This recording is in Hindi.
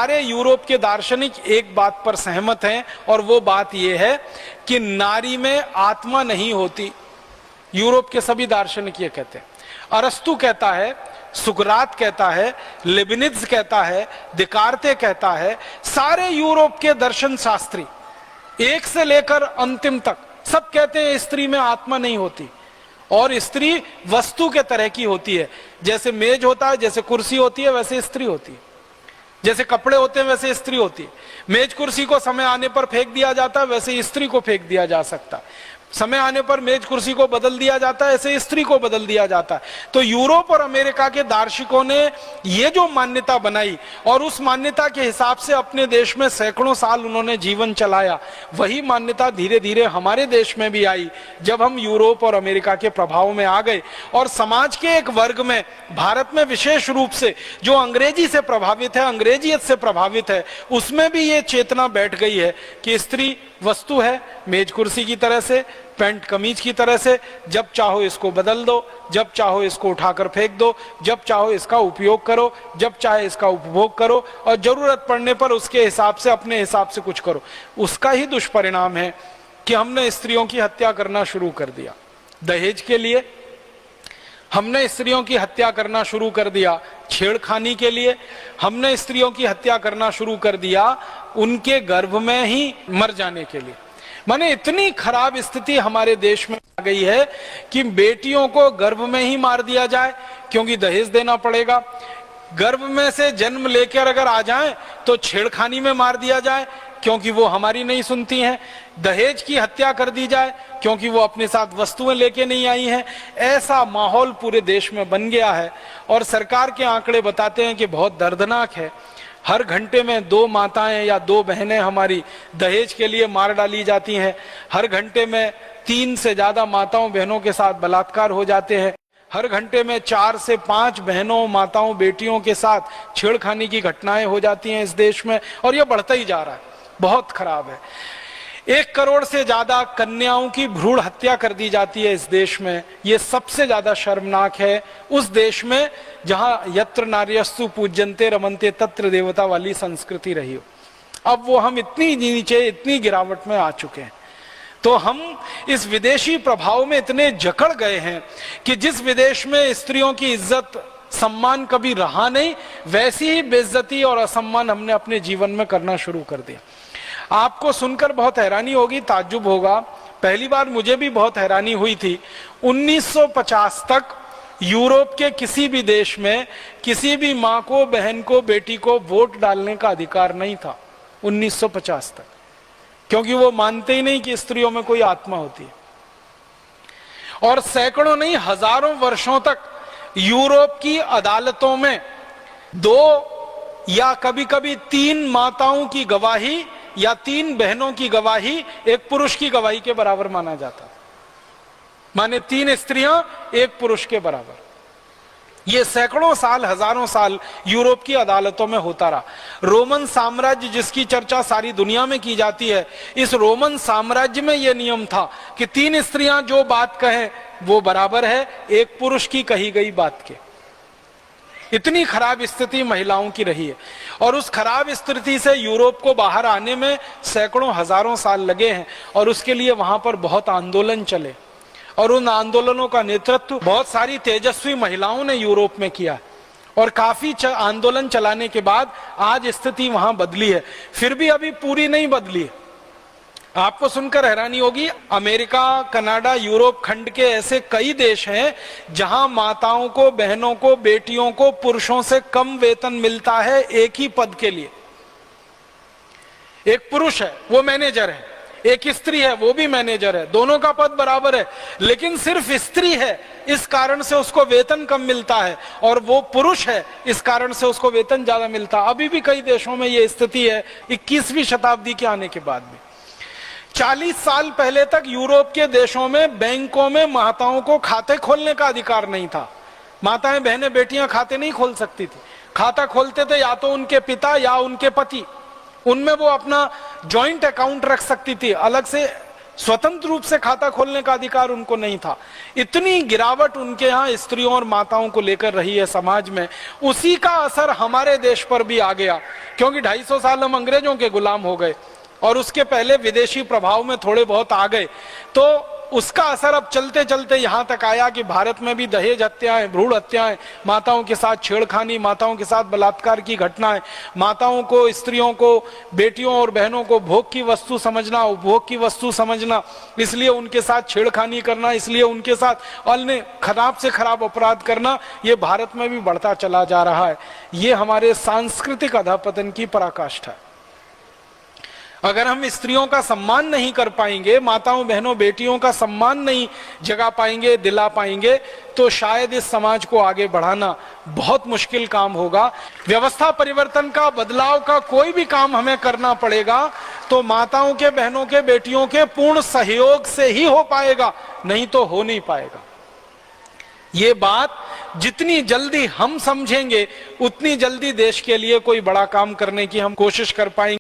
सारे यूरोप के दार्शनिक एक बात पर सहमत हैं, और वो बात ये है कि नारी में आत्मा नहीं होती। यूरोप के सभी दार्शनिक ये कहते हैं। अरस्तु कहता है, सुकरात कहता है, लेबिनिज कहता है, दिकार्ते कहता है, सारे यूरोप के दर्शन शास्त्री एक से लेकर अंतिम तक सब कहते हैं स्त्री में आत्मा नहीं होती, और स्त्री वस्तु के तरह की होती है। जैसे मेज होता है, जैसे कुर्सी होती है, वैसे स्त्री होती है। जैसे कपड़े होते हैं वैसे स्त्री होती है। मेज कुर्सी को समय आने पर फेंक दिया जाता है, वैसे स्त्री को फेंक दिया जा सकता है। समय आने पर मेज कुर्सी को बदल दिया जाता है, ऐसे स्त्री को बदल दिया जाता है। तो यूरोप और अमेरिका के दार्शनिकों ने ये जो मान्यता बनाई, और उस मान्यता के हिसाब से अपने देश में सैकड़ों साल उन्होंने जीवन चलाया, वही मान्यता धीरे धीरे हमारे देश में भी आई जब हम यूरोप और अमेरिका के प्रभाव में आ गए। और समाज के एक वर्ग में, भारत में विशेष रूप से जो अंग्रेजी से प्रभावित है, अंग्रेजियत से प्रभावित है, उसमें भी ये चेतना बैठ गई है कि स्त्री वस्तु है, मेज कुर्सी की तरह से, पैंट कमीज की तरह से, जब चाहो इसको बदल दो, जब चाहो इसको उठाकर फेंक दो, जब चाहो इसका उपयोग करो, जब चाहे इसका उपभोग करो, और जरूरत पड़ने पर उसके हिसाब से, अपने हिसाब से कुछ करो। उसका ही दुष्परिणाम है कि हमने स्त्रियों की हत्या करना शुरू कर दिया। दहेज के लिए हमने स्त्रियों की हत्या करना शुरू कर दिया, छेड़खानी के लिए हमने स्त्रियों की हत्या करना शुरू कर दिया, उनके गर्भ में ही मर जाने के लिए। माने इतनी खराब स्थिति हमारे देश में आ गई है कि बेटियों को गर्भ में ही मार दिया जाए क्योंकि दहेज देना पड़ेगा। गर्भ में से जन्म लेकर अगर आ जाएं तो छेड़खानी में मार दिया जाए क्योंकि वो हमारी नहीं सुनती हैं। दहेज की हत्या कर दी जाए क्योंकि वो अपने साथ वस्तुएं लेके नहीं आई हैं। ऐसा माहौल पूरे देश में बन गया है, और सरकार के आंकड़े बताते हैं कि बहुत दर्दनाक है। हर घंटे में 2 माताएं या 2 बहनें हमारी दहेज के लिए मार डाली जाती हैं। हर घंटे में 3 से ज्यादा माताओं बहनों के साथ बलात्कार हो जाते हैं। हर घंटे में 4 से 5 बहनों, माताओं, बेटियों के साथ छेड़खानी की घटनाएं हो जाती हैं इस देश में, और यह बढ़ता ही जा रहा है। बहुत खराब है। 1 करोड़ से ज्यादा कन्याओं की भ्रूण हत्या कर दी जाती है इस देश में। ये सबसे ज्यादा शर्मनाक है उस देश में जहां यत्र नार्यस्तु पूज्यन्ते रमन्ते तत्र देवता वाली संस्कृति रही हो। अब वो हम इतनी नीचे, इतनी गिरावट में आ चुके हैं। तो हम इस विदेशी प्रभाव में इतने जकड़ गए हैं कि जिस विदेश में स्त्रियों की इज्जत, सम्मान कभी रहा नहीं, वैसी ही बेइज्जती और असम्मान हमने अपने जीवन में करना शुरू कर दिया। आपको सुनकर बहुत हैरानी होगी, ताज्जुब होगा। पहली बार मुझे भी बहुत हैरानी हुई थी। 1950 तक यूरोप के किसी भी देश में किसी भी मां को, बहन को, बेटी को वोट डालने का अधिकार नहीं था 1950 तक, क्योंकि वो मानते ही नहीं कि स्त्रियों में कोई आत्मा होती है। और सैकड़ों नहीं, हजारों वर्षों तक यूरोप की अदालतों में 2 या कभी कभी 3 माताओं की गवाही या 3 बहनों की गवाही एक पुरुष की गवाही के बराबर माना जाता। माने 3 स्त्रियां एक पुरुष के बराबर। ये सैकड़ों साल, हजारों साल यूरोप की अदालतों में होता रहा। रोमन साम्राज्य जिसकी चर्चा सारी दुनिया में की जाती है, इस रोमन साम्राज्य में यह नियम था कि 3 स्त्रियां जो बात कहें वो बराबर है एक पुरुष की कही गई बात के। इतनी खराब स्थिति महिलाओं की रही है, और उस खराब स्थिति से यूरोप को बाहर आने में सैकड़ों, हजारों साल लगे हैं। और उसके लिए वहां पर बहुत आंदोलन चले, और उन आंदोलनों का नेतृत्व बहुत सारी तेजस्वी महिलाओं ने यूरोप में किया। और काफी आंदोलन चलाने के बाद आज स्थिति वहां बदली है। फिर भी अभी पूरी नहीं बदली है। आपको सुनकर हैरानी होगी, अमेरिका, कनाडा, यूरोप खंड के ऐसे कई देश हैं जहां माताओं को, बहनों को, बेटियों को पुरुषों से कम वेतन मिलता है एक ही पद के लिए। एक पुरुष है वो मैनेजर है, एक स्त्री है वो भी मैनेजर है, दोनों का पद बराबर है, लेकिन सिर्फ स्त्री है इस कारण से उसको वेतन कम मिलता है, और वो पुरुष है इस कारण से उसको वेतन ज्यादा मिलता है। अभी भी कई देशों में ये स्थिति है 21वीं शताब्दी के आने के बाद भी। 40 साल पहले तक यूरोप के देशों में बैंकों में माताओं को खाते खोलने का अधिकार नहीं था। माताएं, बहनें, बेटियां खाते नहीं खोल सकती थी। खाता खोलते थे या तो उनके पिता या उनके पति, उनमें वो अपना जॉइंट अकाउंट रख सकती थी, अलग से स्वतंत्र रूप से खाता खोलने का अधिकार उनको नहीं था। इतनी गिरावट उनके यहाँ स्त्रियों और माताओं को लेकर रही है समाज में, उसी का असर हमारे देश पर भी आ गया, क्योंकि 250 साल हम अंग्रेजों के गुलाम हो गए और उसके पहले विदेशी प्रभाव में थोड़े बहुत आ गए, तो उसका असर अब चलते चलते यहां तक आया कि भारत में भी दहेज हत्याएं, भ्रूण हत्याएं, माताओं के साथ छेड़खानी, माताओं के साथ बलात्कार की घटनाएं, माताओं को, स्त्रियों को, बेटियों और बहनों को भोग की वस्तु समझना, उपभोग की वस्तु समझना, इसलिए उनके साथ छेड़खानी करना, इसलिए उनके साथ अन्य खराब से खराब अपराध करना, ये भारत में भी बढ़ता चला जा रहा है। ये हमारे सांस्कृतिक अधःपतन की पराकाष्ठा है। अगर हम स्त्रियों का सम्मान नहीं कर पाएंगे, माताओं, बहनों, बेटियों का सम्मान नहीं जगा पाएंगे, दिला पाएंगे, तो शायद इस समाज को आगे बढ़ाना बहुत मुश्किल काम होगा। व्यवस्था परिवर्तन का, बदलाव का कोई भी काम हमें करना पड़ेगा तो माताओं के, बहनों के, बेटियों के पूर्ण सहयोग से ही हो पाएगा, नहीं तो हो नहीं पाएगा। ये बात जितनी जल्दी हम समझेंगे, उतनी जल्दी देश के लिए कोई बड़ा काम करने की हम कोशिश कर पाएंगे।